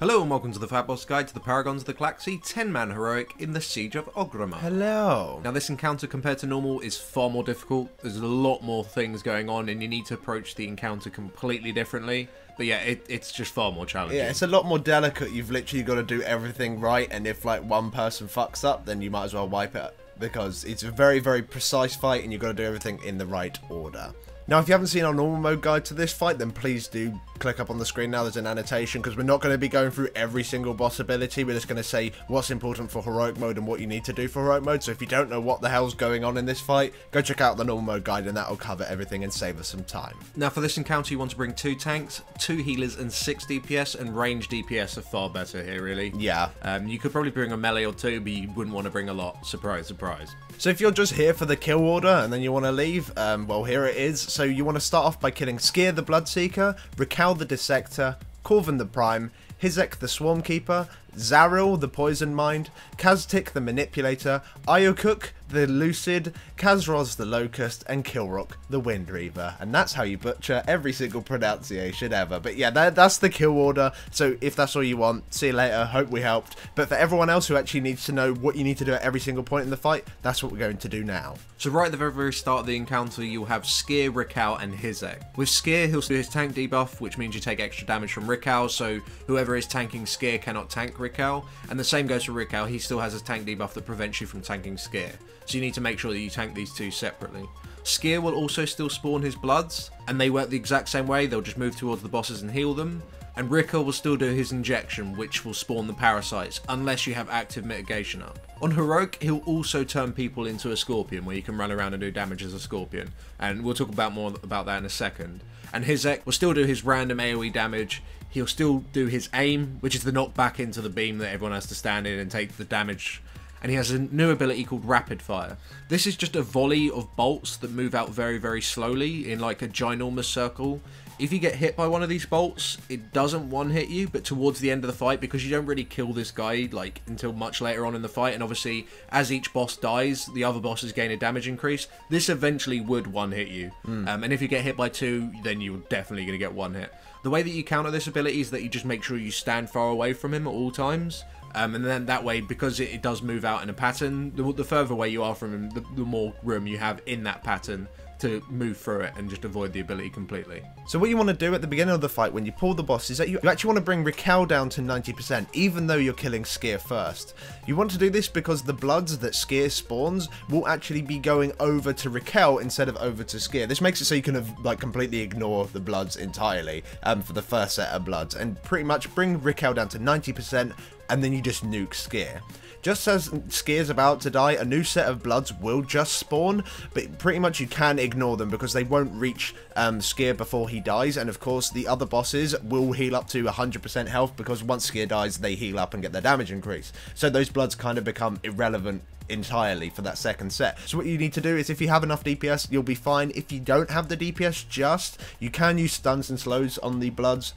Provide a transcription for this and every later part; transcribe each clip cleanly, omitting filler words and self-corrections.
Hello and welcome to the FatBoss Guide to the Paragons of the Klaxxi 10-man heroic in the Siege of Orgrimmar. Hello. Now this encounter compared to normal is far more difficult. There's a lot more things going on and you need to approach the encounter completely differently. But yeah, it's just far more challenging. Yeah, it's a lot more delicate. You've literally got to do everything right, and if like one person fucks up, then you might as well wipe it, because it's a very, very precise fight and you've got to do everything in the right order. Now, if you haven't seen our normal mode guide to this fight, then please do click up on the screen now. There's an annotation, because we're not going to be going through every single boss ability. We're just going to say what's important for heroic mode and what you need to do for heroic mode. So if you don't know what the hell's going on in this fight, go check out the normal mode guide and that'll cover everything and save us some time. Now for this encounter you want to bring 2 tanks, 2 healers and 6 DPS, and range DPS are far better here really. Yeah. You could probably bring a melee or 2, but you wouldn't want to bring a lot. Surprise, surprise. So if you're just here for the kill order and then you want to leave, well, here it is. So you want to start off by killing Skeer the Bloodseeker, Rik'kal the Dissector, Korven the Prime, Hisek the Swarmkeeper, Xaril the Poison Mind, Kaz'tik the Manipulator, Iyyokuk the Lucid, Kaz'ril the Locust, and Kil'ruk the Windreaver. And that's how you butcher every single pronunciation ever. But yeah, that's the kill order. So if that's all you want, see you later. Hope we helped. But for everyone else who actually needs to know what you need to do at every single point in the fight, that's what we're going to do now. So right at the very, very start of the encounter, you'll have Skeer, Rik'kal, and Hisek. With Skeer, he'll do his tank debuff, which means you take extra damage from Rik'kal, so whoever is tanking Skeer cannot tank Rik'kal. And the same goes for Rik'kal, he still has his tank debuff that prevents you from tanking Skeer. So you need to make sure that you tank these two separately. Skeer will also still spawn his bloods, and they work the exact same way, they'll just move towards the bosses and heal them. And Rik'kal will still do his injection, which will spawn the parasites, unless you have active mitigation up. On heroic, he'll also turn people into a scorpion, where you can run around and do damage as a scorpion. And we'll talk about more about that in a second. And Hisek will still do his random AoE damage. He'll still do his aim, which is the knockback into the beam that everyone has to stand in and take the damage. And he has a new ability called Rapid Fire. This is just a volley of bolts that move out very, very slowly in like a ginormous circle. If you get hit by one of these bolts, it doesn't one-hit you, but towards the end of the fight, because you don't really kill this guy like until much later on in the fight, and obviously as each boss dies, the other bosses gain a damage increase, this eventually would one-hit you. And if you get hit by 2, then you're definitely going to get one hit. The way that you counter this ability is that you just make sure you stand far away from him at all times. And then that way, because it does move out in a pattern, the further away you are from him, the more room you have in that pattern to move through it and just avoid the ability completely. So what you want to do at the beginning of the fight when you pull the boss is that you actually want to bring Rik'kal down to 90%, even though you're killing Skeer first. You want to do this because the bloods that Skeer spawns will actually be going over to Rik'kal instead of over to Skeer. This makes it so you can like completely ignore the bloods entirely for the first set of bloods, and pretty much bring Rik'kal down to 90%, and then you just nuke Skeer. Just as Skeer's about to die, a new set of bloods will just spawn, but pretty much you can ignore them because they won't reach Skeer before he dies, and of course the other bosses will heal up to 100% health, because once Skeer dies they heal up and get their damage increase. So those bloods kind of become irrelevant entirely for that second set. So what you need to do is, if you have enough DPS, you'll be fine. If you don't have the DPS you can use stuns and slows on the bloods,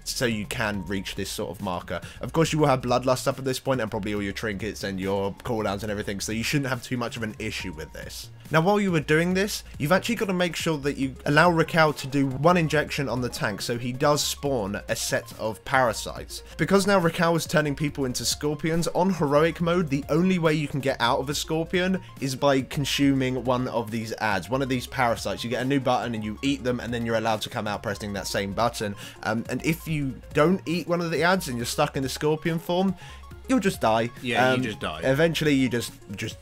so you can reach this sort of marker. Of course you will have bloodlust up at this point, and probably all your trinkets and your cooldowns and everything, so you shouldn't have too much of an issue with this. Now while you were doing this, you've actually got to make sure that you allow Rik'kal to do 1 injection on the tank, so he does spawn a set of parasites. Because now Rik'kal is turning people into scorpions, on heroic mode the only way you can get out of a scorpion is by consuming one of these ads, one of these parasites. You get a new button and you eat them, and then you're allowed to come out pressing that same button. And if you don't eat one of the ads and you're stuck in the scorpion form, you'll just die. Yeah, you just die. Eventually you just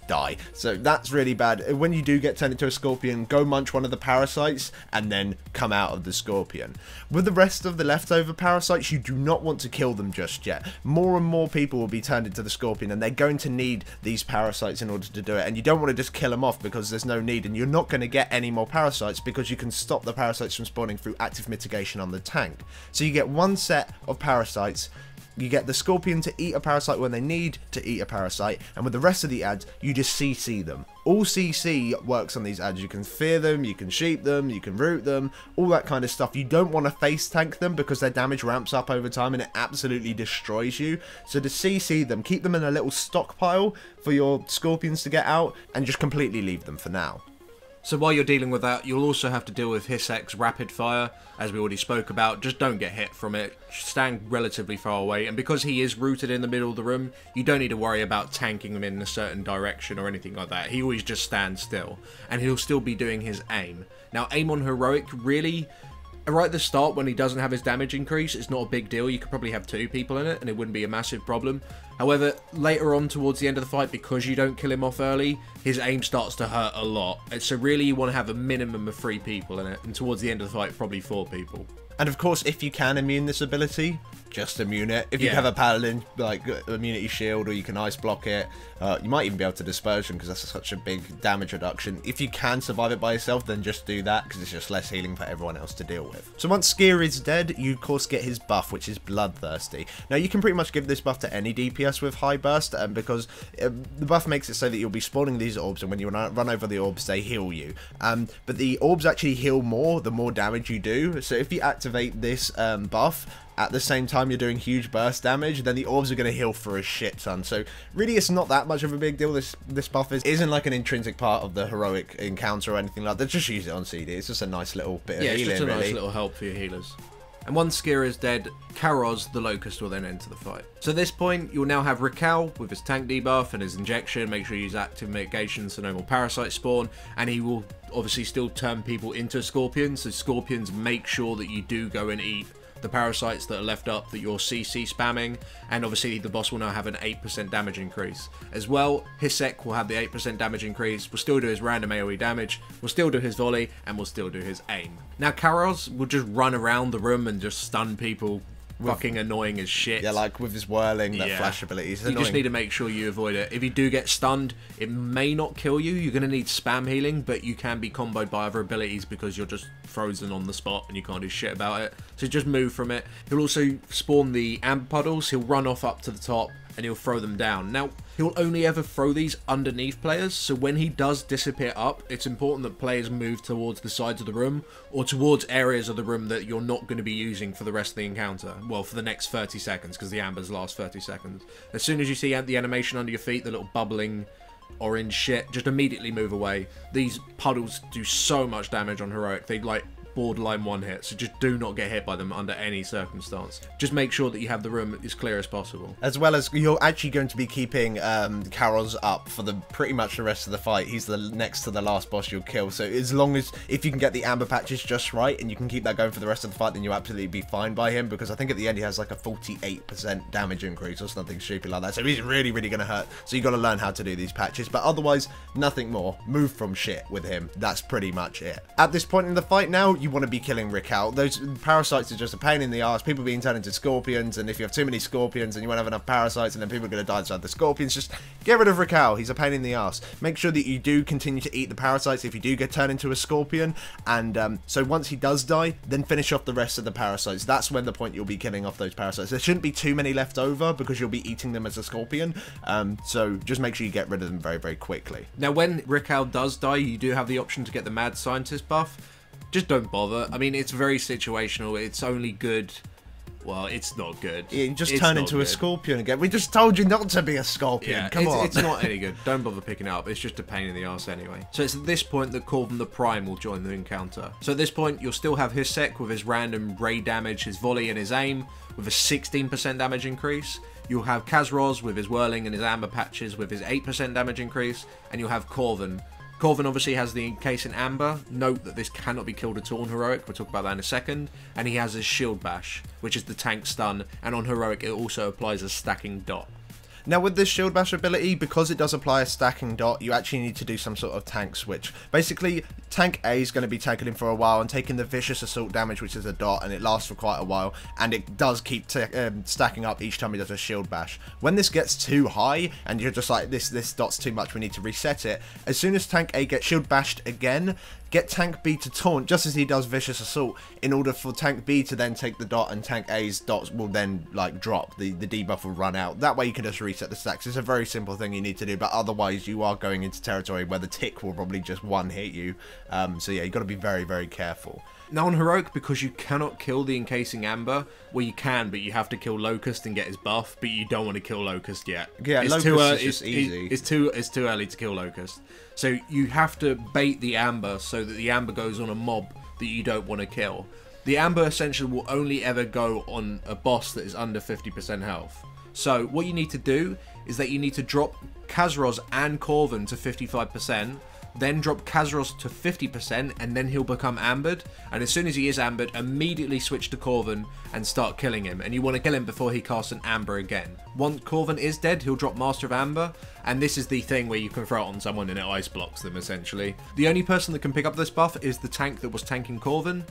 die. So that's really bad. When you do get turned into a scorpion, go munch one of the parasites and then come out of the scorpion. With the rest of the leftover parasites, you do not want to kill them just yet. More and more people will be turned into the scorpion, and they're going to need these parasites in order to do it, and you don't want to just kill them off because there's no need, and you're not going to get any more parasites because you can stop the parasites from spawning through active mitigation on the tank. So you get 1 set of parasites. You get the scorpion to eat a parasite when they need to eat a parasite, and with the rest of the ads, you just CC them. All CC works on these ads. You can fear them, you can sheep them, you can root them, all that kind of stuff. You don't want to face tank them because their damage ramps up over time and it absolutely destroys you. So to CC them, keep them in a little stockpile for your scorpions to get out, and just completely leave them for now. So while you're dealing with that, you'll also have to deal with Hisek's rapid fire, as we already spoke about. Just don't get hit from it, stand relatively far away, and because he is rooted in the middle of the room, you don't need to worry about tanking him in a certain direction or anything like that. He always just stands still, and he'll still be doing his aim. Now, aim on Heroic, really, right at the start when he doesn't have his damage increase, it's not a big deal. You could probably have 2 people in it and it wouldn't be a massive problem. However, later on towards the end of the fight, because you don't kill him off early, his aim starts to hurt a lot. And so really you want to have a minimum of 3 people in it, and towards the end of the fight, probably 4 people. And of course, if you can immune this ability, just immune it. If you have a paladin, like immunity shield, or you can ice block it, you might even be able to dispersion because that's such a big damage reduction. If you can survive it by yourself, then just do that because it's just less healing for everyone else to deal with. So once Skeer is dead, you of course get his buff, which is Bloodthirsty. Now you can pretty much give this buff to any DPS with high burst, because the buff makes it so that you'll be spawning these orbs, and when you run over the orbs, they heal you. But the orbs actually heal more the more damage you do. So if you activate this buff at the same time you're doing huge burst damage, then the orbs are going to heal for a shit ton. So really it's not that much of a big deal. This buff isn't like an intrinsic part of the heroic encounter or anything like that. Just use it on CD. It's just a nice little bit of healing, it's just a really. nice little help for your healers. And once Skeer is dead, Karos the Locust will then enter the fight. So at this point, you'll now have Rik'kal with his tank debuff and his injection. Make sure you use active mitigation so no more parasites spawn. And he will obviously still turn people into scorpions. So scorpions, make sure that you do go and eat the parasites that are left up that you're CC spamming, and obviously the boss will now have an 8% damage increase. As well, Hisek will have the 8% damage increase, will still do his random AoE damage, will still do his volley, and will still do his aim. Now Karos will just run around the room and just stun people. Fucking annoying as shit. Yeah, like with his whirling, that flash ability. You just need to make sure you avoid it. If you do get stunned, it may not kill you. You're going to need spam healing, but you can be comboed by other abilities because you're just frozen on the spot and you can't do shit about it. So just move from it. He'll also spawn the amber puddles. He'll run off up to the top and he'll throw them down. Now, he'll only ever throw these underneath players, so when he does disappear up, it's important that players move towards the sides of the room, or towards areas of the room that you're not going to be using for the rest of the encounter. Well, for the next 30 seconds, because the ambers last 30 seconds. As soon as you see the animation under your feet, the little bubbling orange shit, just immediately move away. These puddles do so much damage on Heroic, they like borderline one hit, so just do not get hit by them under any circumstance. Just make sure that you have the room as clear as possible. As well as you're actually going to be keeping Karos up for pretty much the rest of the fight. He's the next to the last boss you'll kill, so as long as if you can get the amber patches just right and you can keep that going for the rest of the fight, then you'll absolutely be fine by him, because I think at the end he has like a 48% damage increase or something stupid like that, so he's really going to hurt. So you got to learn how to do these patches, but otherwise nothing more. Move from shit with him. That's pretty much it. At this point in the fight now, you want to be killing Rik'kal. Those parasites are just a pain in the ass. People being turned into scorpions, and if you have too many scorpions and you won't have enough parasites, and then people are going to die inside the scorpions, just get rid of Rik'kal. He's a pain in the ass. Make sure that you do continue to eat the parasites if you do get turned into a scorpion, and so once he does die, then finish off the rest of the parasites. That's when the point you'll be killing off those parasites. There shouldn't be too many left over because you'll be eating them as a scorpion, so just make sure you get rid of them very, very quickly. Now when Rik'kal does die, you do have the option to get the Mad Scientist buff. Just don't bother. I mean, it's very situational. It's only good. Well, it's not good. Yeah, you just turn into a scorpion again. We just told you not to be a scorpion. Yeah, come on. It's not any good. Don't bother picking it up. It's just a pain in the arse anyway. So it's at this point that Korven the Prime will join the encounter. So at this point, you'll still have Hisek with his random ray damage, his volley and his aim with a 16% damage increase. You'll have Kaz'ros with his whirling and his amber patches with his 8% damage increase. And you'll have Korven. Korven obviously has the encase in amber. Note that this cannot be killed at all on Heroic. We'll talk about that in a second. And he has his shield bash, which is the tank stun. And on Heroic, it also applies a stacking dot. Now with this shield bash ability, because it does apply a stacking dot, you actually need to do some sort of tank switch. Basically, tank A is going to be taking him for a while and taking the vicious assault damage, which is a dot, and it lasts for quite a while, and it does keep stacking up each time he does a shield bash. When this gets too high, and you're just like, this dot's too much, we need to reset it, as soon as tank A gets shield bashed again, get tank B to taunt just as he does Vicious Assault, in order for tank B to then take the dot, and tank A's dots will then like drop, the debuff will run out. That way you can just reset the stacks. It's a very simple thing you need to do, but otherwise you are going into territory where the tick will probably just one hit you. So yeah, you got to be very, very careful. Now on Heroic, because you cannot kill the Encasing Amber, well you can, but you have to kill Locust and get his buff, but you don't want to kill Locust yet. Yeah, it's Locust is just easy. It's too early to kill Locust. So you have to bait the Amber so that the Amber goes on a mob that you don't want to kill. The Amber essentially will only ever go on a boss that is under 50% health. So what you need to do is that you need to drop Kaz'ros and Korven to 55%, then drop Kaz'ros to 50%, and then he'll become ambered. And as soon as he is ambered, immediately switch to Korven and start killing him. And you want to kill him before he casts an amber again. Once Korven is dead, he'll drop Master of Amber, and this is the thing where you can throw it on someone and it ice blocks them essentially. The only person that can pick up this buff is the tank that was tanking Korven.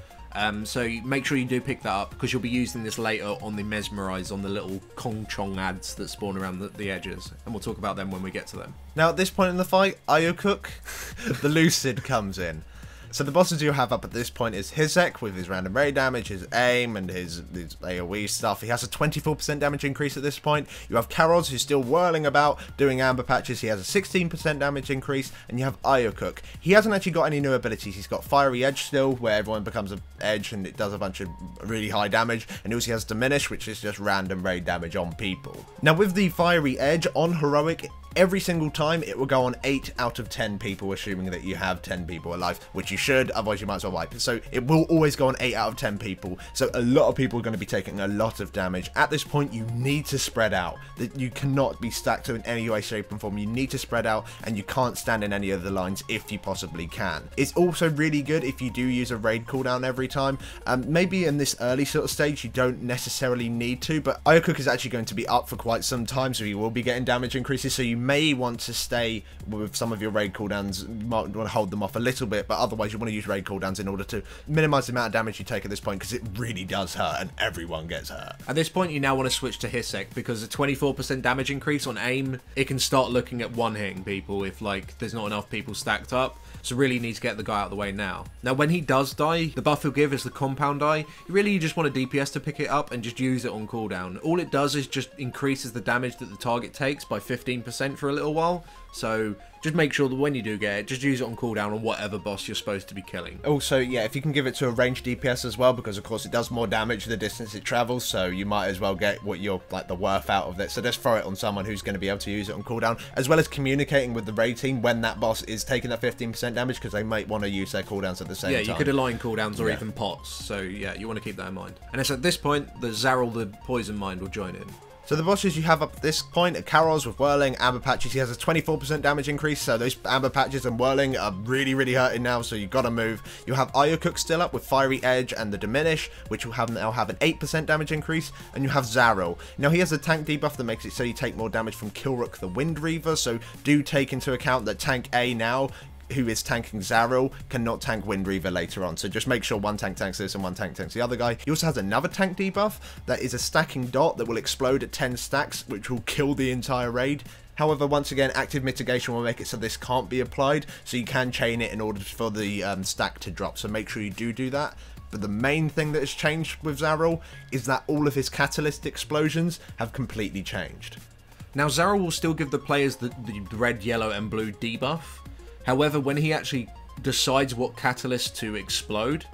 So make sure you do pick that up, because you'll be using this later on the Mesmerize, on the little Kong Chong ads that spawn around the edges, and we'll talk about them when we get to them. Now at this point in the fight, Iyyokuk the Lucid comes in. So the bosses you have up at this point is Hisek with his random ray damage, his aim, and his AoE stuff. He has a 24% damage increase at this point. You have Karos, who's still whirling about doing amber patches. He has a 16% damage increase. And you have Iyyokuk. He hasn't actually got any new abilities. He's got Fiery Edge still, where everyone becomes an edge and it does a bunch of really high damage. And he also has Diminish, which is just random ray damage on people. Now with the Fiery Edge on Heroic, every single time it will go on 8 out of 10 people, assuming that you have 10 people alive, which you should, otherwise you might as well wipe it. So it will always go on 8 out of 10 people. So a lot of people are going to be taking a lot of damage. At this point, you need to spread out. You cannot be stacked in any way, shape and form. You need to spread out, and you can't stand in any of the lines if you possibly can. It's also really good if you do use a raid cooldown every time. Maybe in this early sort of stage you don't necessarily need to, but Iyyokuk is actually going to be up for quite some time, so you will be getting damage increases, so you may want to stay with some of your raid cooldowns. You might want to hold them off a little bit, but otherwise you want to use raid cooldowns in order to minimize the amount of damage you take at this point, because it really does hurt and everyone gets hurt. At this point you now want to switch to Hisek, because a 24% damage increase on aim, it can start looking at one-hitting people if like there's not enough people stacked up. So really you need to get the guy out of the way now. Now when he does die, the buff he'll give is the compound eye. You just want a DPS to pick it up and just use it on cooldown. All it does is just increases the damage that the target takes by 15% for a little while. So just make sure that when you do get it, just use it on cooldown on whatever boss you're supposed to be killing. Also, yeah, if you can give it to a ranged DPS as well, because of course it does more damage the distance it travels, so you might as well get what you're like the worth out of it. So just throw it on someone who's going to be able to use it on cooldown, as well as communicating with the raid team when that boss is taking that 15% damage, because they might want to use their cooldowns at the same time. Yeah, you could align cooldowns or even pots. So yeah, you want to keep that in mind. And it's at this point that Xaril the Poison Mind will join in. So the bosses you have up at this point are Karos with Whirling, Amber Patches. He has a 24% damage increase, so those Amber Patches and Whirling are really, really hurting now, so you've got to move. You have Iyyokuk still up with Fiery Edge and the Diminish, which will now have an 8% damage increase, and you have Xaril. Now he has a tank debuff that makes it so you take more damage from Kil'ruk the Windreaver, so do take into account that tank A now, who is tanking Xaril, cannot tank Windreaver later on. So just make sure one tank tanks this and one tank tanks the other guy. He also has another tank debuff that is a stacking dot that will explode at 10 stacks, which will kill the entire raid. However, once again, active mitigation will make it so this can't be applied, so you can chain it in order for the stack to drop. So make sure you do that. But the main thing that has changed with Xaril is that all of his catalyst explosions have completely changed. Now Xaril will still give the players the red, yellow and blue debuff. However, when he actually decides what catalyst to explode,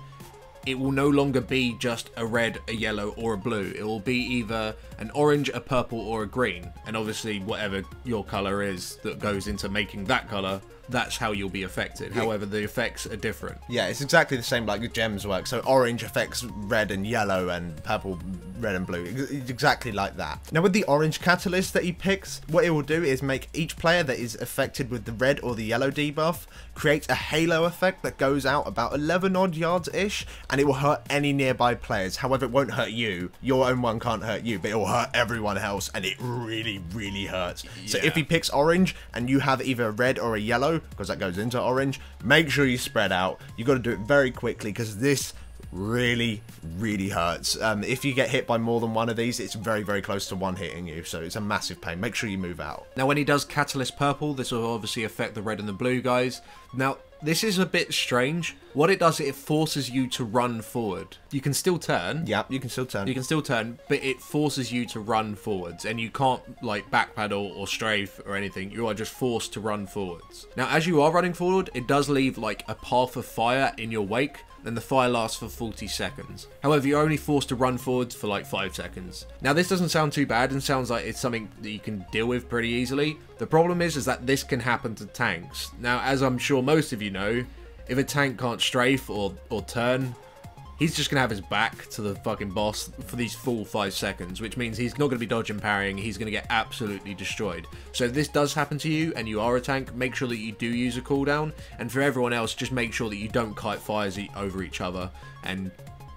it will no longer be just a red, a yellow, or a blue. It will be either an orange, a purple, or a green. And obviously, whatever your colour is that goes into making that colour, that's how you'll be affected. Yeah. However, the effects are different. Yeah, it's exactly the same like the gems work. So orange affects red and yellow, and purple, red and blue. Exactly like that. Now with the orange catalyst that he picks, what it will do is make each player that is affected with the red or the yellow debuff create a halo effect that goes out about 11 odd yards-ish, and it will hurt any nearby players. However, it won't hurt you. Your own one can't hurt you, but it will hurt everyone else, and it really, really hurts. Yeah. So if he picks orange and you have either a red or a yellow, because that goes into orange, make sure you spread out. You got to do it very quickly, because this really, really hurts. If you get hit by more than one of these, it's very, very close to one hitting you, so it's a massive pain. Make sure you move out. Now when he does Catalyst Purple, this will obviously affect the red and the blue guys. Now This is a bit strange. What it does, it forces you to run forward. You can still turn. Yeah, you can still turn. You can still turn, but it forces you to run forwards, and you can't like backpedal or strafe or anything. You are just forced to run forwards. Now, as you are running forward, it does leave like a path of fire in your wake, and the fire lasts for 40 seconds. However, you're only forced to run forwards for like 5 seconds. Now, this doesn't sound too bad and sounds like it's something that you can deal with pretty easily. The problem is that this can happen to tanks. Now, as I'm sure most of you know, if a tank can't strafe or turn, he's just going to have his back to the fucking boss for these full 5 seconds, which means he's not going to be dodging parrying, he's going to get absolutely destroyed. So if this does happen to you and you are a tank, make sure that you do use a cooldown, and for everyone else, just make sure that you don't kite fires over each other, and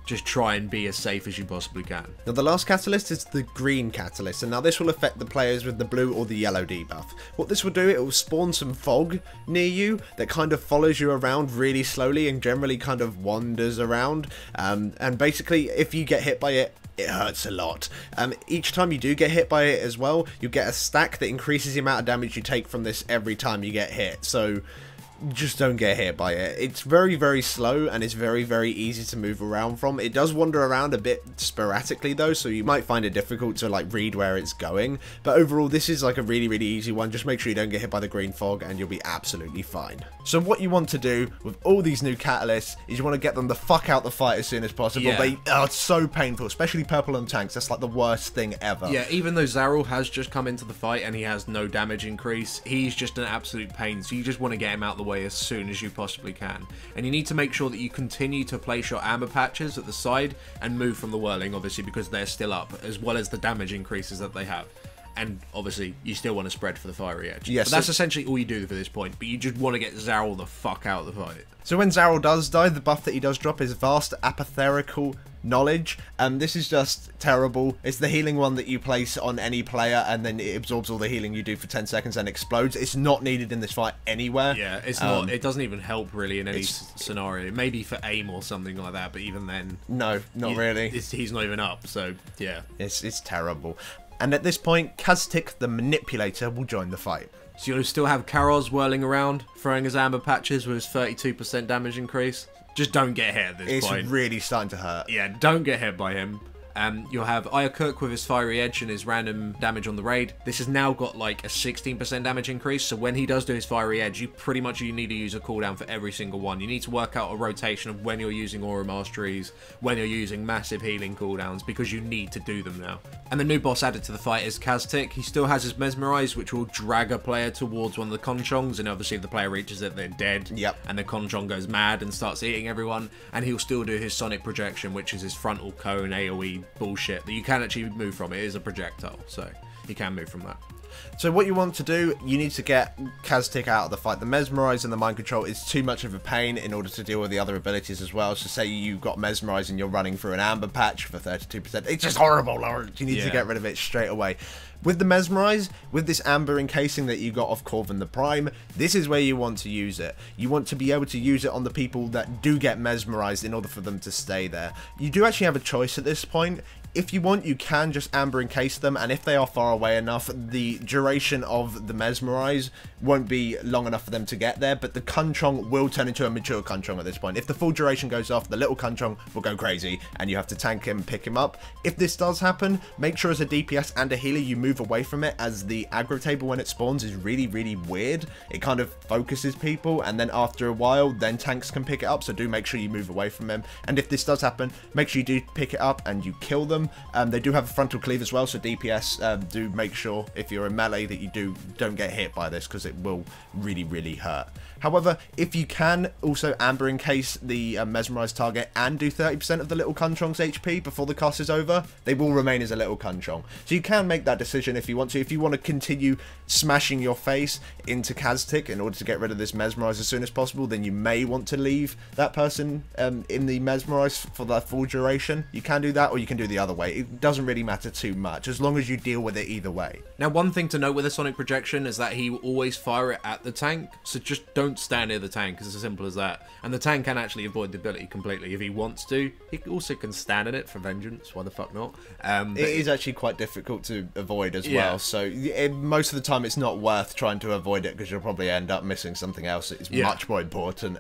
just try and be as safe as you possibly can. Now the last catalyst is the green catalyst, and now this will affect the players with the blue or the yellow debuff. What this will do, it will spawn some fog near you that kind of follows you around really slowly and generally kind of wanders around, and basically if you get hit by it, it hurts a lot. Each time you do get hit by it as well, you get a stack that increases the amount of damage you take from this every time you get hit, so just don't get hit by it. It's very, very slow, and it's very, very easy to move around from. It does wander around a bit sporadically though, so you might find it difficult to like read where it's going, but overall this is like a really, really easy one. Just make sure you don't get hit by the green fog and you'll be absolutely fine. So what you want to do with all these new catalysts is you want to get them the fuck out the fight as soon as possible. Yeah. They are so painful, especially purple on tanks. That's like the worst thing ever. Yeah, even though Xaril has just come into the fight and he has no damage increase, he's just an absolute pain, so you just want to get him out the way as soon as you possibly can. And you need to make sure that you continue to place your amber patches at the side and move from the whirling, obviously, because they're still up, as well as the damage increases that they have. And obviously, you still want to spread for the fiery edge. Yes, but that's essentially all you do for this point, but you just want to get Xaril the fuck out of the fight. So when Xaril does die, the buff that he does drop is Vast Apotherical Knowledge, and this is just terrible. It's the healing one that you place on any player, and then it absorbs all the healing you do for 10 seconds and explodes. It's not needed in this fight anywhere. Yeah, it's not. It doesn't even help really in any scenario. Maybe for aim or something like that, but even then, no, not really. He's not even up. So yeah, it's terrible. And at this point, Kaz'tik the Manipulator will join the fight. So you'll still have Karos whirling around, throwing his amber patches with his 32% damage increase. Just don't get hit at this point. It's really starting to hurt. Yeah, don't get hit by him. You'll have Iyyokuk with his Fiery Edge and his random damage on the raid. This has now got like a 16% damage increase, so when he does do his Fiery Edge, you need to use a cooldown for every single one. You need to work out a rotation of when you're using Aura Masteries, when you're using massive healing cooldowns, because you need to do them now. And the new boss added to the fight is Kaz'tik. He still has his Mesmerize, which will drag a player towards one of the Conchongs, and obviously if the player reaches it, they're dead. Yep. And the Conchong goes mad and starts eating everyone, and he'll still do his Sonic Projection, which is his frontal cone AoE bullshit that you can actually move from. It is a projectile, so you can move from that. So what you want to do, you need to get Kaz'tik out of the fight. The Mesmerize and the Mind Control is too much of a pain in order to deal with the other abilities as well. So say you got Mesmerize and you're running through an Amber patch for 32%. It's just horrible, Lawrence. You need to get rid of it straight away. With the Mesmerize, with this Amber encasing that you got off Korven the Prime, this is where you want to use it. You want to be able to use it on the people that do get Mesmerized in order for them to stay there. You do actually have a choice at this point. If you want, you can just Amber encase them, and if they are far away enough, the duration of the Mesmerize won't be long enough for them to get there, but the Conchong will turn into a mature Conchong at this point. If the full duration goes off, the little Conchong will go crazy, and you have to tank him, pick him up. If this does happen, make sure as a DPS and a healer you move away from it, as the aggro table when it spawns is really, really weird. It kind of focuses people, and then after a while, then tanks can pick it up, so do make sure you move away from him. And if this does happen, make sure you do pick it up and you kill them. They do have a frontal cleave as well, so DPS do make sure if you're in melee that you don't get hit by this, because it will really, really hurt. However, if you can also Amber encase the mesmerized target and do 30% of the little Conchong's HP before the cost is over, they will remain as a little Conchong. So you can make that decision if you want to. If you want to continue smashing your face into Kaz'tik in order to get rid of this mesmerize as soon as possible, then you may want to leave that person in the mesmerize for that full duration. You can do that, or you can do the other other way. It doesn't really matter too much, as long as you deal with it either way. Now, one thing to note with the Sonic Projection is that he will always fire it at the tank, so just don't stand near the tank, it's as simple as that. And the tank can actually avoid the ability completely if he wants to. He also can stand in it for vengeance, why the fuck not? It is actually quite difficult to avoid as well, so most of the time it's not worth trying to avoid it, because you'll probably end up missing something else that is much more important.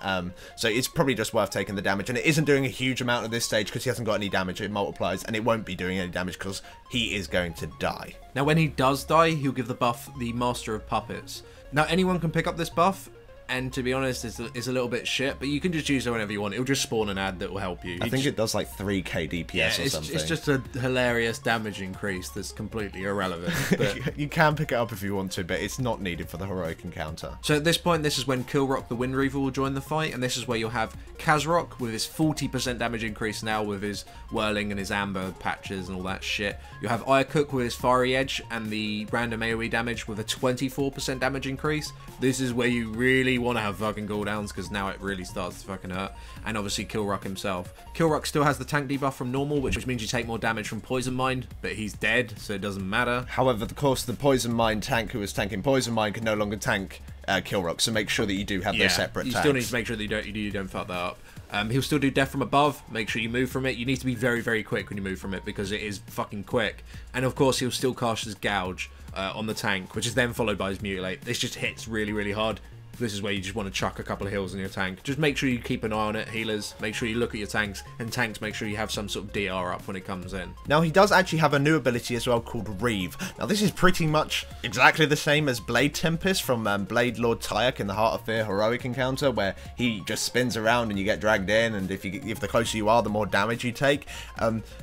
So it's probably just worth taking the damage, and it isn't doing a huge amount at this stage because he hasn't got any damage. It multiplies, and it won't be doing any damage because he is going to die. Now, when he does die, he'll give the buff the Master of Puppets. Now, anyone can pick up this buff, and to be honest, it's a little bit shit, but you can just use it whenever you want. It'll just spawn an ad that will help you. I think it does like 3k DPS or something. It's just a hilarious damage increase that's completely irrelevant. But you can pick it up if you want to, but it's not needed for the heroic encounter. So at this point, this is when Kil'ruk the Windreaver will join the fight, and this is where you'll have Kaz'tik with his 40% damage increase now with his whirling and his amber patches and all that shit. You'll have Iyyokuk with his fiery edge and the random AoE damage with a 24% damage increase. This is where you really want to have fucking cooldowns, because now it really starts to fucking hurt. And obviously Kil'ruk himself. Kil'ruk still has the tank debuff from normal, which means you take more damage from Poison Mind, but he's dead, so it doesn't matter. However, of course, the Poison Mind tank who was tanking Poison Mind can no longer tank Kil'ruk, so make sure that you do have those separate tanks. You still need to make sure that you don't fuck that up. He'll still do Death from Above. Make sure you move from it. You need to be very, very quick when you move from it, because it is fucking quick. And of course, he'll still cast his Gouge on the tank, which is then followed by his Mutilate. This just hits really, really hard. This is where you just want to chuck a couple of heals in your tank. Just make sure you keep an eye on it, healers. Make sure you look at your tanks, and tanks, make sure you have some sort of DR up when it comes in. Now, he does actually have a new ability as well called Reeve. Now, this is pretty much exactly the same as Blade Tempest from Blade Lord Tyak in the Heart of Fear heroic encounter, where he just spins around and you get dragged in, and if the closer you are, the more damage you take.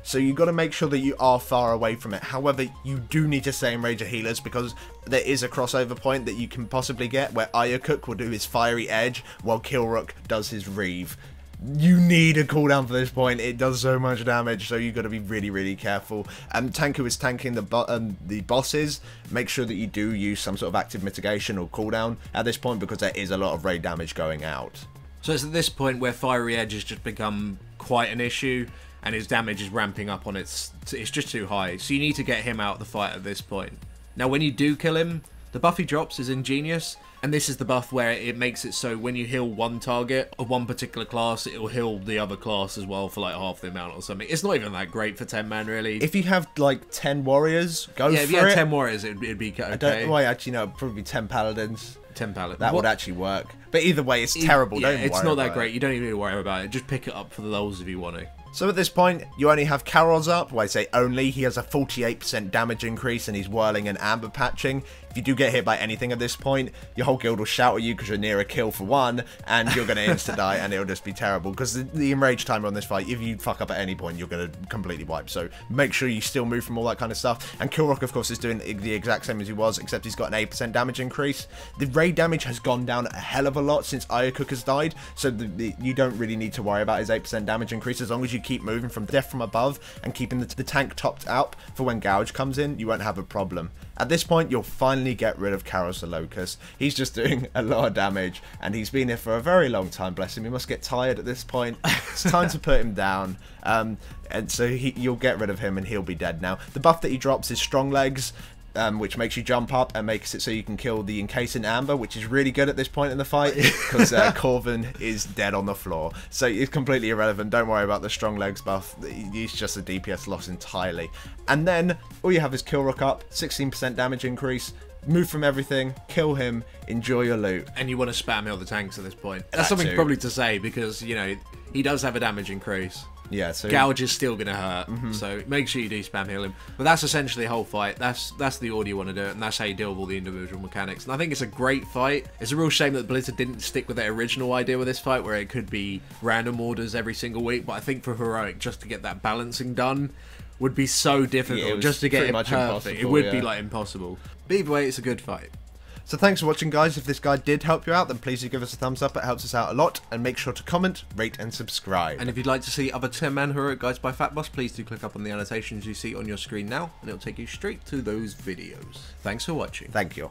So you've got to make sure that you are far away from it. However, you do need to stay in range of healers, because there is a crossover point that you can possibly get where Iyyokuk will do his fiery edge while Kil'ruk does his Reeve. You need a cooldown for this point. It does so much damage, so you've got to be really, really careful. Tank who is tanking the bosses, make sure that you do use some sort of active mitigation or cooldown at this point, because there is a lot of raid damage going out. So it's at this point where fiery edge has just become quite an issue, and his damage is ramping up on it's just too high. So you need to get him out of the fight at this point. Now, when you do kill him, the buff he drops is ingenious, and this is the buff where it makes it so when you heal one target of one particular class, it'll heal the other class as well for like half the amount or something. It's not even that great for 10 man, really. If you have like 10 warriors, go for it. Yeah, if you had 10 warriors, it'd be okay. Actually, no, probably 10 paladins. 10 paladins. That would actually work. But either way, it's terrible. Yeah, don't worry it's not that about great. it. You don't even need to worry about it. Just pick it up for the lulz if you want to. So at this point, you only have Carol's up. Well, I say only. He has a 48% damage increase, and he's whirling and amber patching. If you do get hit by anything at this point, your whole guild will shout at you because you're near a kill for one, and you're going to insta-die, and it'll just be terrible. Because the enrage timer on this fight, if you fuck up at any point, you're going to completely wipe. So make sure you still move from all that kind of stuff. And Kil'ruk, of course, is doing the exact same as he was, except he's got an 8% damage increase. The raid damage has gone down a hell of a lot since Iyyokuk has died, so you don't really need to worry about his 8% damage increase. As long as you keep moving from Death from Above and keeping the tank topped up for when Gouge comes in, you won't have a problem. At this point, you'll finally get rid of Karos the Locust. He's just doing a lot of damage, and he's been here for a very long time, bless him. He must get tired at this point. It's time to put him down. And so you'll get rid of him, and he'll be dead now. The buff that he drops is Strong Legs, which makes you jump up and makes it so you can kill the Encasing Amber, which is really good at this point in the fight, because Korven is dead on the floor. So it's completely irrelevant. Don't worry about the Strong Legs buff. He's just a DPS loss entirely. And then all you have is Kil'ruk up, 16% damage increase. Move from everything, kill him, enjoy your loot. And you want to spam heal the tanks at this point. That's something probably to say, because, you know, he does have a damage increase. Yeah, so Gouge is still going to hurt, so make sure you do spam heal him. But that's essentially the whole fight. That's the order you want to do it, and that's how you deal with all the individual mechanics. And I think it's a great fight. It's a real shame that Blizzard didn't stick with their original idea with this fight, where it could be random orders every single week. But I think for Heroic, just to get that balancing done would be so difficult, just to get it perfect. It would be like impossible. But either way, it's a good fight. So thanks for watching, guys. If this guide did help you out, then please do give us a thumbs up. It helps us out a lot. And make sure to comment, rate, and subscribe. And if you'd like to see other 10-man heroic guides by FatBoss, please do click up on the annotations you see on your screen now, and it'll take you straight to those videos. Thanks for watching. Thank you.